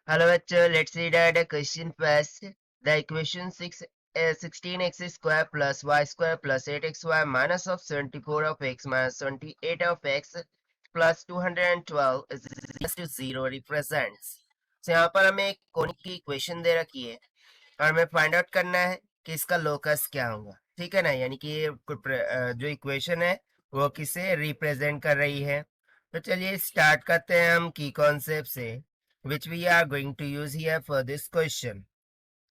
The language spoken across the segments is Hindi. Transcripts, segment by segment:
Hello, let's read out the question first. The equation 16x square plus y square plus 8xy minus of 74 of x minus 28 of x plus 212 is equal to 0 represents. So यहाँ पर हमें एक कोनिक की इक्वेशन दे रखी है और हमें फाइंड आउट करना है कि इसका लोकस क्या होगा। ठीक है ना, यानी कि ये जो इक्वेशन है वो किसे रिप्रेजेंट कर रही है। तो चलिए स्टार्ट करते हैं हम की कॉन्सेप्ट से which we are going to use here for this question.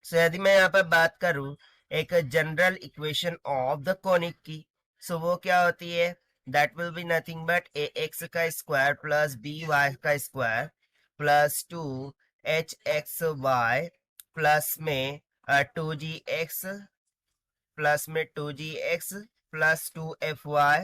So यदि मैं यहाँ पर बात करूँ एक general equation of the conic की, सो वो क्या होती है, that will be nothing but a x का स्क्वायर प्लस बी वाई का स्क्वायर प्लस 2 hxy प्लस में 2gx प्लस में 2gx plus 2fy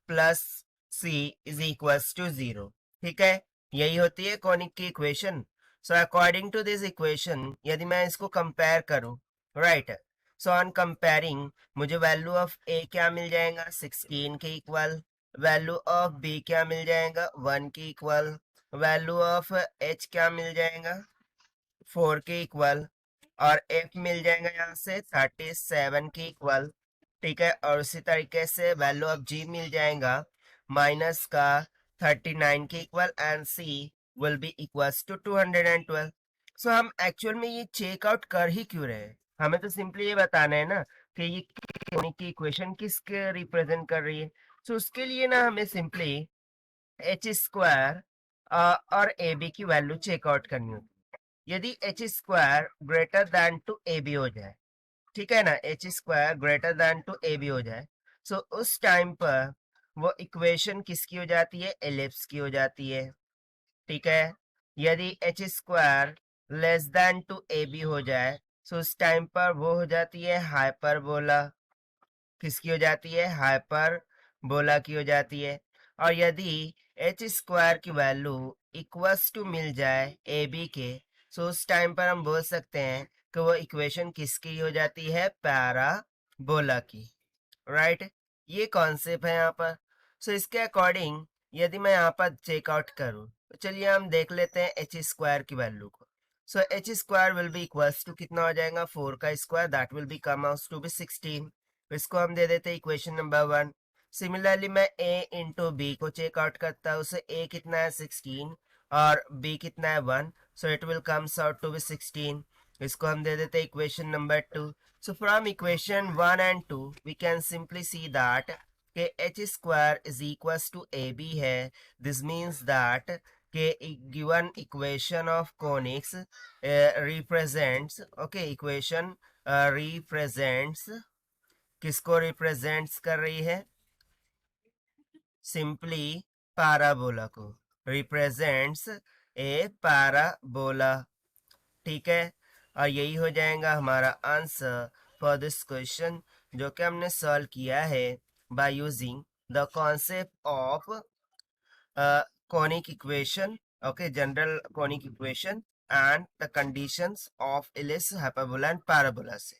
plus c is equals to 0। ठीक है, यही होती है कॉनिक की equation. So according to this equation यदि मैं इसको कंपेयर करूं, राइट, सो ऑन कंपेयरिंग मुझे वैल्यू ऑफ ए क्या मिल जाएगा 16 के इक्वल, वैल्यू ऑफ बी क्या मिल जाएगा 1 के इक्वल, वैल्यू ऑफ एच क्या मिल जाएगा 4 के इक्वल, और एफ मिल जाएगा यहाँ से 37 के इक्वल। ठीक है, और उसी तरीके से वैल्यू ऑफ जी मिल जाएगा माइनस का 39 के equal and c will be equals to 212। So हम एक्चुअल में ये चेकआउट कर ही क्यों रहे हैं, हमें तो सिंपली ये बताना है ना कि ये की इक्वेशन किसके रिप्रेजेंट कर रही है। सो उसके लिए ना हमें सिंपली एच स्क्वायर और ए बी की वैल्यू चेकआउट करनी होती है। यदि h square greater than to a b हो जाए, ठीक है ना, h square greater than to a b हो जाए, सो उस टाइम पर वो इक्वेशन किसकी हो जाती है, एलिप्स की हो जाती है। ठीक है, यदि h square less than to a b हो जाए, सो उस टाइम पर वो हो जाती है हाइपरबोला। किसकी हो जाती है, हाइपरबोला की हो जाती है। और यदि एच स्क्वायर की वैल्यू इक्वल्स टू मिल जाए ए बी के, सो उस टाइम पर हम बोल सकते हैं कि वो इक्वेशन किसकी हो जाती है, पैराबोला की। राइट, ये कॉन्सेप्ट है यहाँ पर। सो इसके अकॉर्डिंग यदि मैं यहाँ पर चेकआउट करूँ तो चलिए हम देख लेते हैं एच स्क्वायर की वैल्यू को। So h square will be equals to कितना हो जाएगा, 4 का square, that will be come out to be 16। इसको हम दे देते हैं इक्वेशन नंबर 1। सिमिलरली मैं a इंटू बी को चेकआउट करता हूँ, उसे a कितना है 16 और b कितना है 1, so it will comes out to be 16। इसको हम दे देते हैं equation number 2। So from equation 1 and 2, we can simply see that कि h square is equals to ab है. This means that कि given equation of conics represents, okay, equation represents, किसको represents कर रही है, simply parabola को represents a parabola। ठीक है, और यही हो जाएगा हमारा आंसर फॉर दिस क्वेश्चन, जो कि हमने सॉल्व किया है by using the concept of conic equation, okay, general conic equation and the conditions of ellipse, hyperbola and parabola से.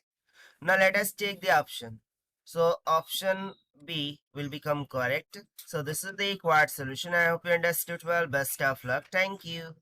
Now let us take the option. So option B will become correct. So this is the required solution. I hope you understood well. Best of luck. Thank you.